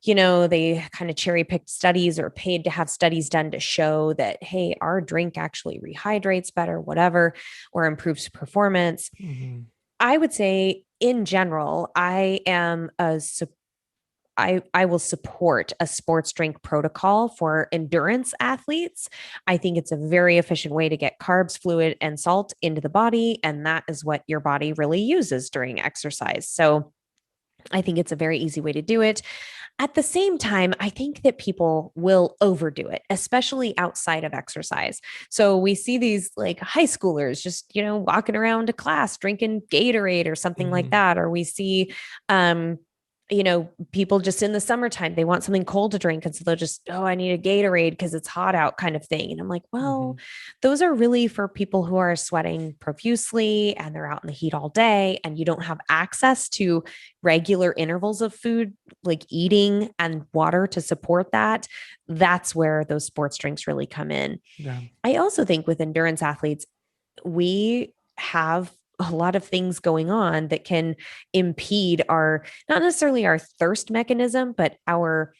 they kind of cherry picked studies or paid to have studies done to show that, hey, our drink actually rehydrates better, whatever, or improves performance. Mhm. I would say in general, I will support a sports drink protocol for endurance athletes. I think it's a very efficient way to get carbs, fluid, and salt into the body. And that is what your body really uses during exercise. So I think it's a very easy way to do it. At the same time, I think that people will overdo it, especially outside of exercise. So we see these like high schoolers just, walking around to class drinking Gatorade or something like Mhm. that. Or we see, people just in the summertime, they want something cold to drink. And so they'll just, oh, I need a Gatorade because it's hot out kind of thing. And I'm like, well, Mhm. those are really for people who are sweating profusely and they're out in the heat all day and you don't have access to regular intervals of food like eating and water to support that. That's where those sports drinks really come in. Yeah. I also think with endurance athletes, we have a lot of things going on that can impede our, not necessarily our thirst mechanism, but our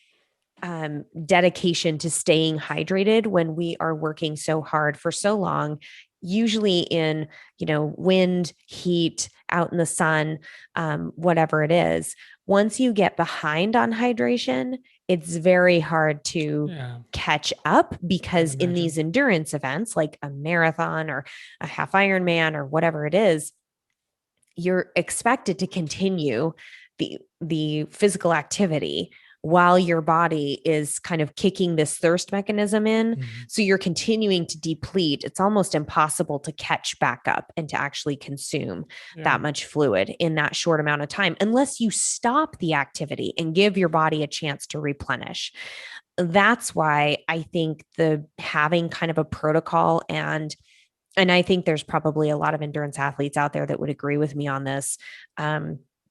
dedication to staying hydrated when we are working so hard for so long, usually in, wind, heat, out in the sun, whatever it is. Once you get behind on hydration, it's very hard to Yeah. catch up I'd because in imagine. these endurance events like a marathon or a half Ironman or whatever it is, you're expected to continue the physical activity while your body is kind of kicking this thirst mechanism in. Mhm. So you're continuing to deplete. It's almost impossible to catch back up and to actually consume Yeah. that much fluid in that short amount of time, unless you stop the activity and give your body a chance to replenish. That's why I think the having kind of a protocol and I think there's probably a lot of endurance athletes out there that would agree with me on this.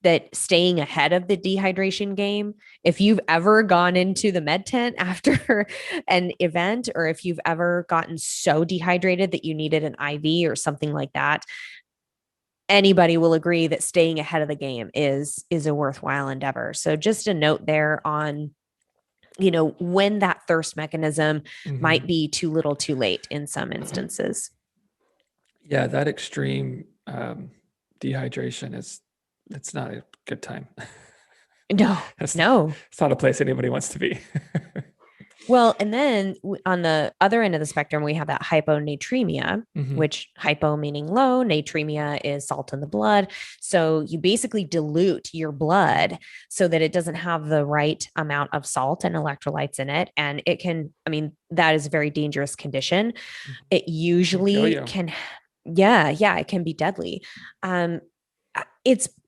That staying ahead of the dehydration game, if you've ever gone into the med tent after an event, or if you've ever gotten so dehydrated that you needed an IV or something like that, anybody will agree that staying ahead of the game is a worthwhile endeavor. So just a note there on when that thirst mechanism might Mhm. be too little too late in some instances. Yeah, that extreme dehydration is, it's not a good time. No, That's not, no. it's not a place anybody wants to be. Well, and then on the other end of the spectrum, we have that hyponatremia, Mhm. which hypo meaning low, natremia is salt in the blood. So you basically dilute your blood so that it doesn't have the right amount of salt and electrolytes in it. And it can, I mean, that is a very dangerous condition. It Can kill usually you. can, yeah, yeah, it can be deadly. Um,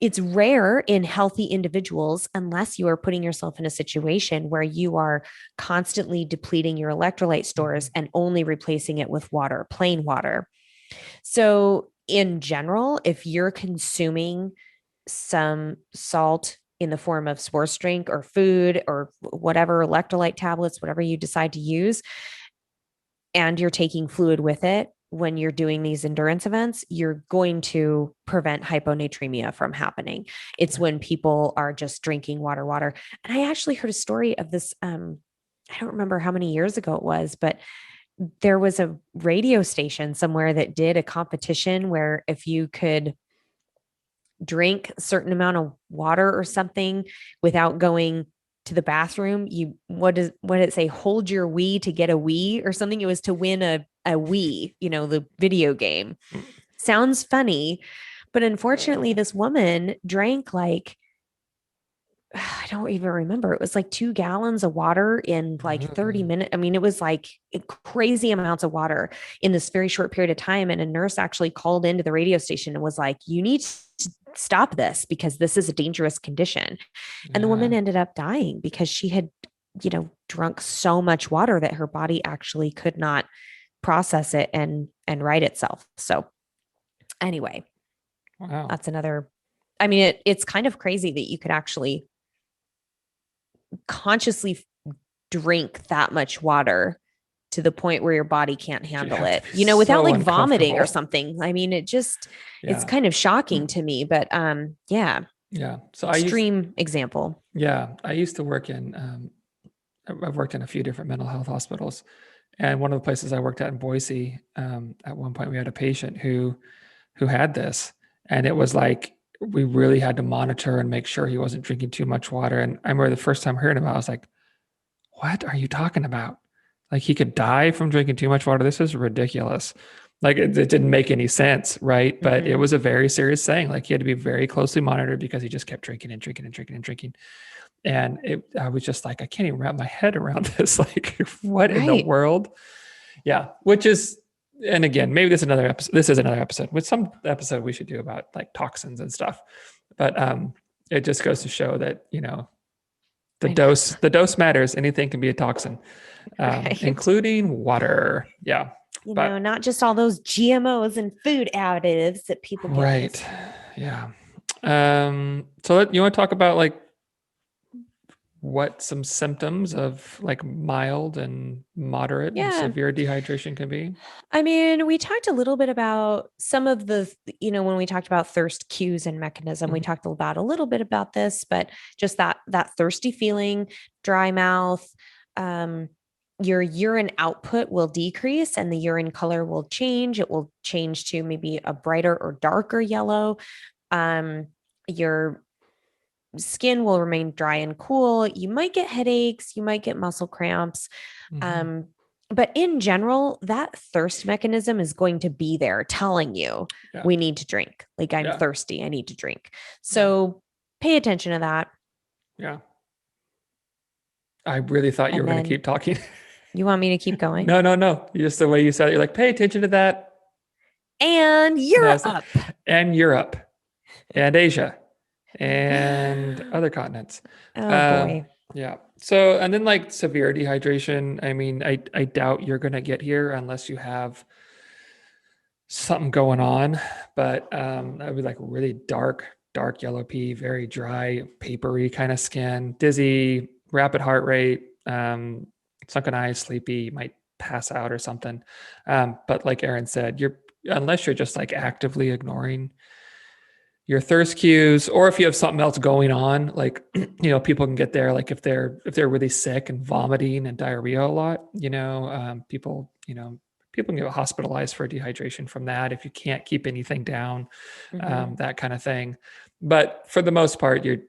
it's rare in healthy individuals unless you are putting yourself in a situation where you are constantly depleting your electrolyte stores Mhm. and only replacing it with water, plain water. So in general, if you're consuming some salt in the form of sports drink or food or whatever electrolyte tablets, whatever you decide to use, and you're taking fluid with it when you're doing these endurance events, you're going to prevent hyponatremia from happening. It's Right. when people are just drinking water. And I actually heard a story of this. I don't remember how many years ago it was, but there was a radio station somewhere that did a competition where if you could drink a certain amount of water or something without going to the bathroom, you what did it say, hold your wee to get a wee or something? It was to win a wii, the video game. Sounds funny, but unfortunately this woman drank like I don't even remember. It was like 2 gallons of water in like 30 Mm. minutes. I mean, it was like crazy amounts of water in this very short period of time. And a nurse actually called into the radio station and was like, you need to stop this because this is a dangerous condition. And the Yeah. woman ended up dying because she had, drunk so much water that her body actually could not process it and right itself. So anyway, Wow. that's another. I mean, it's kind of crazy that you could actually consciously drink that much water to the point where your body can't You handle have to it, be without so like vomiting or uncomfortable. something. I mean, it's Yeah. kind of shocking to me, but yeah, Yeah. So extreme example. I used to work in, I've worked in a few different mental health hospitals. And one of the places I worked at in Boise, at one point we had a patient who had this, and it was like we really had to monitor and make sure he wasn't drinking too much water. And I remember the first time hearing about it, I was like, "What are you talking about? Like he could die from drinking too much water? This is ridiculous." Like it didn't make any sense, right? But it Mm-hmm. was a very serious thing. Like he had to be very closely monitored because he just kept drinking and drinking and drinking and drinking. And I was just like, I can't even wrap my head around this. Like, what in the Right. world? Yeah, which is, and again, maybe this is another episode. This is another episode. With some episode we should do about like toxins and stuff. But it just goes to show that I know. the dose matters. Anything can be a toxin, Right. including water. Yeah, but Not just all those GMOs and food additives that people get right, mixed in. yeah. So you want to talk about like what some symptoms of like mild and moderate and Yeah. severe dehydration can be? I mean, we talked a little bit about some of when we talked about thirst cues and mechanism, we Mhm. talked about a little bit about this, but just that thirsty feeling, dry mouth, um, your urine output will decrease and the urine color will change. It will change to maybe a brighter or darker yellow. Your skin will remain dry and cool. You might get headaches, you might get muscle cramps. Mhm. Um, but in general, that thirst mechanism is going to be there telling you Yeah. we need to drink. Like I'm Yeah. thirsty, I need to drink. Yeah. So pay attention to that. Yeah. I really thought you And were going to then keep talking. you want me to keep going? No, no, no. Just the way you said it, you're like, pay attention to that. And No, you're it's not. up. And Europe and Asia and other continents. Oh Um, boy. yeah. So, and then like severe dehydration. I mean, I doubt you're going to get here unless you have something going on, but that would be like really dark yellow pee, very dry, papery kind of skin, dizzy, rapid heart rate, sunken eyes, sleepy, you might pass out or something. But like Aaron said, unless you're just like actively ignoring your thirst cues, or if you have something else going on, like people can get there, like if they're really sick and vomiting and diarrhea a lot, people can get hospitalized for dehydration from that if you can't keep anything down, Mm-hmm. that kind of thing. But for the most part, you're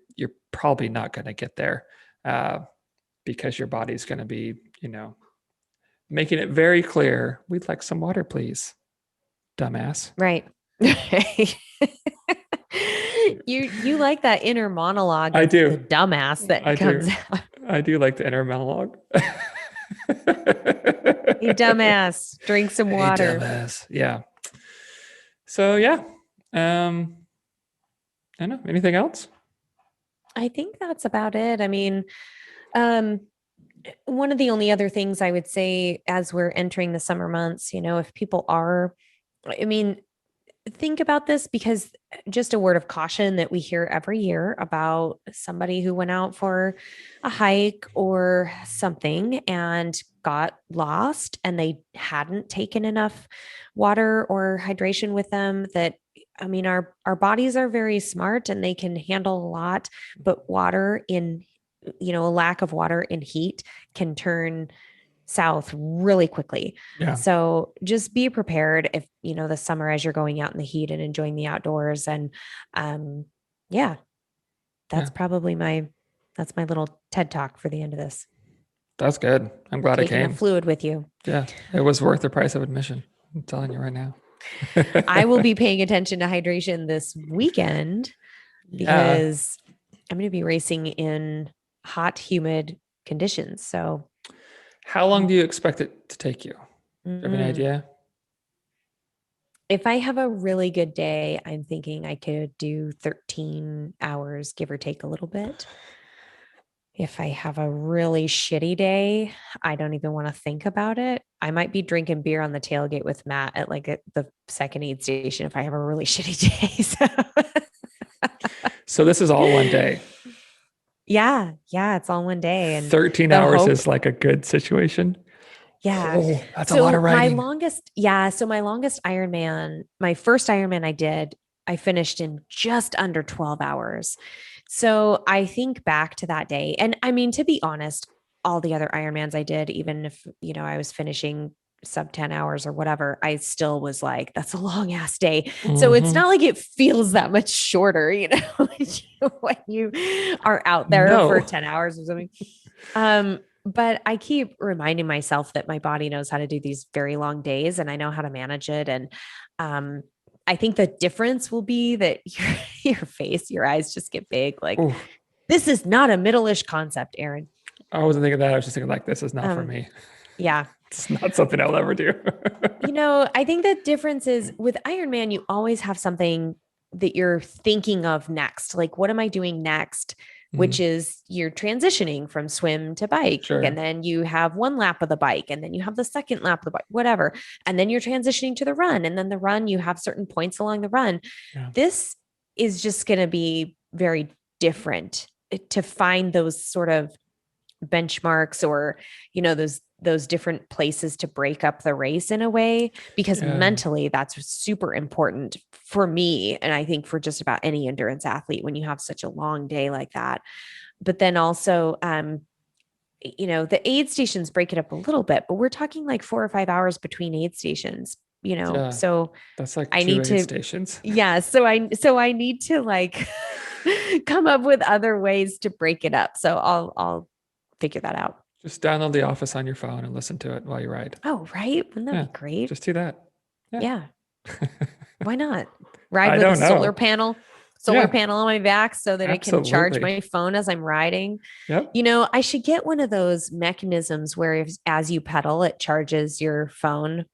probably not going to get there, uh, because your body's going to be, making it very clear, we'd like some water, please, dumbass. Right. You like that inner monologue I of the do. dumbass I that do. comes out. I do like the inner monologue. Hey, dumbass, drink some Hey, water. dumbass. Yeah. So yeah. Um, I don't know. Anything else? I think that's about it. I mean, um, one of the only other things I would say as we're entering the summer months, if people are, I mean, think about this because just a word of caution that we hear every year about somebody who went out for a hike or something and got lost and they hadn't taken enough water or hydration with them. That I mean, our bodies are very smart and they can handle a lot, but water in, a lack of water in heat can turn south really quickly. Yeah. So just be prepared if, the summer as you're going out in the heat and enjoying the outdoors. And um, yeah, Yeah. that's probably that's my little TED talk for the end of this. That's good. I'm glad I Taking a came. fluid with you. Yeah. It was worth the price of admission. I'm telling you right now. I will be paying attention to hydration this weekend Yeah. because I'm going to be racing in hot, humid conditions. So, How long do you expect it to take you? Do you have any mm, idea? if I have a really good day, I'm thinking I could do 13 hours, give or take a little bit. If I have a really shitty day, I don't even want to think about it. I might be drinking beer on the tailgate with Matt at the second aid station if I have a really shitty day. So this is all one day. Yeah, it's all one day. And 13 the hours hope, is like a good situation. yeah. Oh, that's a lot of So writing. my longest Ironman, my first Ironman I did, I finished in just under 12 hours. So I think back to that day. And I mean, to be honest, all the other Ironmans I did, even if, I was finishing sub 10 hours or whatever, I still was like, that's a long ass day. So it's Mm-hmm. not like it feels that much shorter, when you are out there for No. 10 hours or something. But I keep reminding myself that my body knows how to do these very long days and I know how to manage it. And um, I think the difference will be that your face, your eyes just get big. Like, Ooh, this is not a middle-ish concept, Aaron. I wasn't thinking that. I was just thinking like, this is not for Um, me. yeah. It's not something I'll ever do. I think the difference is with Iron Man, you always have something that you're thinking of next. Like, what am I doing next? Which Mm, is you're transitioning from swim to bike. And sure. then you have one lap of the bike, and then you have the second lap of the bike, whatever. And then you're transitioning to the run. And then the run, you have certain points along the run. Yeah. This is just going to be very different to find those sort of benchmarks or those different places to break up the race in a way, because Yeah. mentally that's super important for me and I think for just about any endurance athlete when you have such a long day like that. But then also the aid stations break it up a little bit, but we're talking like 4 or 5 hours between aid stations, Yeah. so That's like I two need aid to stations. yeah so I need to like come up with other ways to break it up, so I'll figure that out. Just download The Office on your phone and listen to it while you ride. Oh, right. Wouldn't that Yeah. be great? Just do that. Yeah. Yeah. Why not? Ride I with a don't know. solar Yeah. panel on my back so that it can charge Absolutely. my phone as I'm riding. Yep. I should get one of those mechanisms where as you pedal, it charges your phone,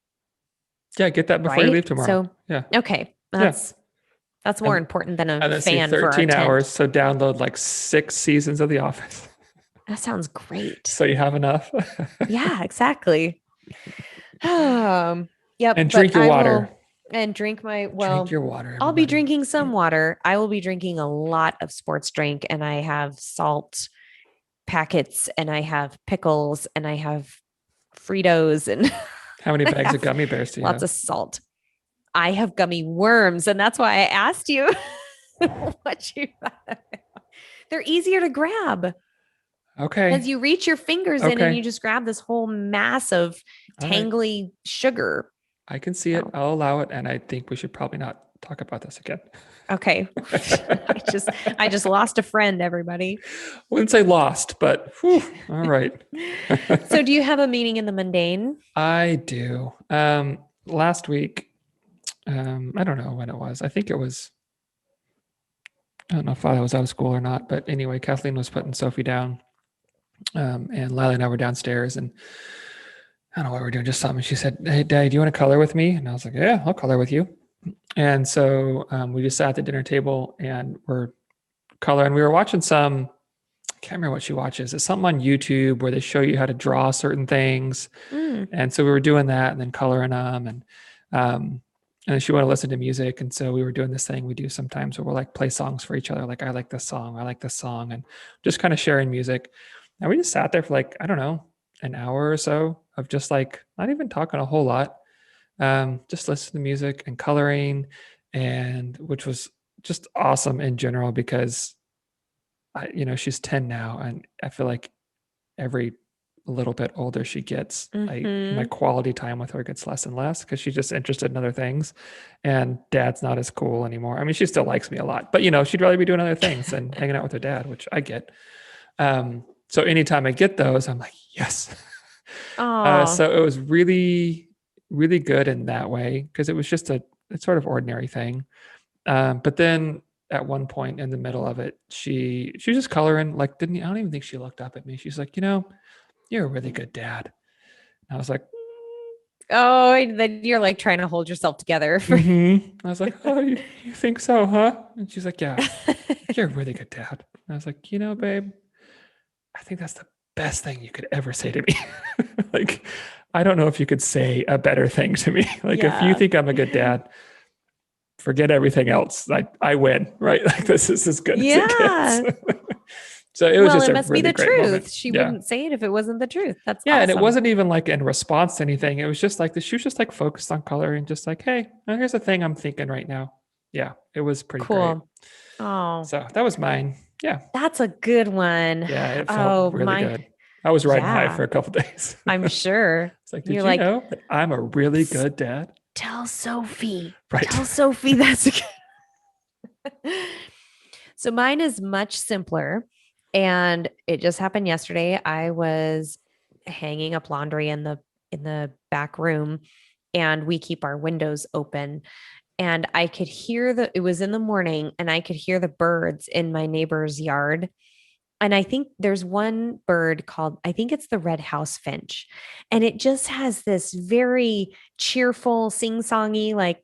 Yeah. Get that before you right? leave tomorrow. So, Yeah. okay, Yeah. that's more And important than a and let's see, fan for our 13 tent. hours. So download like 6 seasons of The Office. That sounds great. So you have enough. Yeah, exactly. Yep, And but drink your I water. will and drink Drink your water, I'll be everybody. drinking some water. I will be drinking a lot of sports drink and I have salt packets and I have pickles and I have Fritos and How many I bags of have gummy bears do you lots have? of salt. I have gummy worms and that's why I asked you what you thought. They're easier to grab Okay. as you reach your fingers in and you Okay. just grab this whole mass of All right. tangly sugar. I can see it. So I'll allow it. And I think we should probably not talk about this again. okay. I just lost a friend, everybody. Wouldn't say lost, but whew, all right. So do you have a meaning in the mundane? I do. Last week, I don't know when it was. I think it was, I don't know if I was out of school or not, but anyway, Kathleen was putting Sophie down. And Lila and I were downstairs and I don't know what we were doing, just something. She said, "Hey, Dad, do you want to color with me?" And I was like, "Yeah, I'll color with you." And so we just sat at the dinner table and we're coloring. We were watching some, I can't remember what she watches. It's something on YouTube where they show you how to draw certain things. Mm, And so we were doing that and then coloring them. And and she wanted to listen to music. And so we were doing this thing we do sometimes where we'll like play songs for each other. Like, I like this song, I like this song, and just kind of sharing music. And we just sat there for like, I don't know, an hour or so of just like not even talking a whole lot. Just listening to music and coloring, and which was just awesome in general because she's 10 now, and I feel like every little bit older she gets, my Mm-hmm. quality time with her gets less and less because she's just interested in other things, and dad's not as cool anymore. I mean, she still likes me a lot, but she'd rather be doing other things than hanging out with her dad, which I get. So anytime I get those, I'm like, yes. Oh, So it was really, really good in that way because it was just a sort of ordinary thing. But then at one point in the middle of it, she was just coloring. Like, I don't even think she looked up at me. She's like, you're a really good dad. And I was like, oh, and then you're like trying to hold yourself together for. I was like, oh, you think so, huh? And she's like, yeah, you're a really good dad. And I was like, babe, I think that's the best thing you could ever say to me. Like, I don't know if you could say a better thing to me. Like, if you Yeah. think I'm a good dad, forget everything else. Like, I win, right? Like, this is as good as it gets. Yeah. So it was Well, just it a must be really the great moment. truth. She Yeah. wouldn't say it if it wasn't the truth. That's Yeah. And it awesome. wasn't even like in response to anything. It was just like she was just like focused on color and just like, hey, here's the thing I'm thinking right now. Yeah. It was pretty great. Cool. Oh, So that was mine. Yeah. that's a good one. Yeah. It felt Oh, really my. good. I was riding high Yeah, for a couple of days. I'm sure. It's like, You're did you like, know that I'm a really good dad? tell Sophie. Right. Tell Sophie that's so mine is much simpler. And it just happened yesterday. I was hanging up laundry in the back room, and we keep our windows open. And I could hear it was in the morning, and I could hear the birds in my neighbor's yard. And I think there's one bird called, I think it's the red house finch. And it just has this very cheerful, sing-songy, like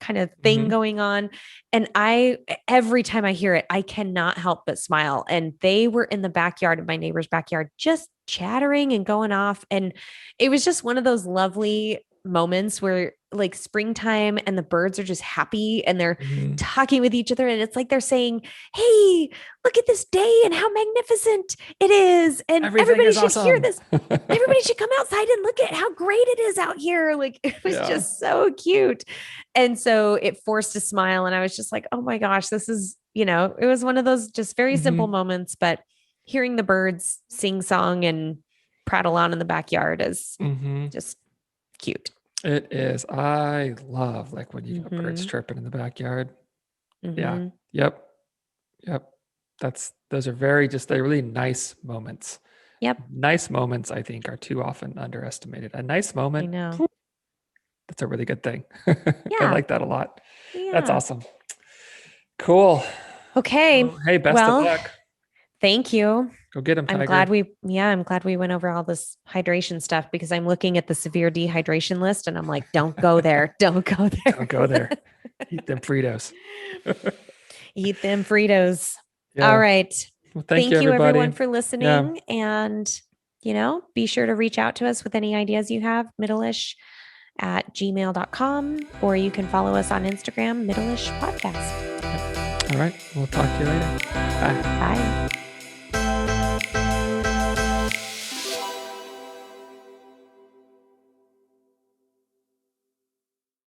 kind of thing Mm-hmm. going on. And every time I hear it, I cannot help but smile. And they were in the backyard of my neighbor's backyard, just chattering and going off. And it was just one of those lovely moments where like springtime and the birds are just happy and they're Mm-hmm. talking with each other. And it's like they're saying, hey, look at this day and how magnificent it is. And Everything everybody is should hear awesome. this. Everybody should come outside and look at how great it is out here. Like it was Yeah. just so cute. And so it forced a smile. And I was just like, oh my gosh, this is, it was one of those just very simple Mm-hmm. moments, but hearing the birds sing song and prattle on in the backyard is Mm-hmm. just cute. It is. I love like when you got birds Mm-hmm. chirping in the backyard. Yeah. Mm-hmm. Yep. Yep. Those are they're really nice moments. Yep. Nice moments, I think, are too often underestimated. A nice I moment, know. that's a really good thing. I Yeah. like that a lot. That's Yeah. awesome. Cool. Okay. Well, hey, best of Well, luck. thank you. Go get them, I'm Tiger. glad I'm glad we went over all this hydration stuff because I'm looking at the severe dehydration list and I'm like, don't go there. Don't go Don't there. go there. Eat them Fritos. Eat them Fritos. All Yeah. right. Well, thank you, Thank you everyone everybody. for Yeah. listening. And, be sure to reach out to us with any ideas you have, middleish@gmail.com, or you can follow us on Instagram, Middleish Podcast. All right. We'll talk to you later. Bye. Bye.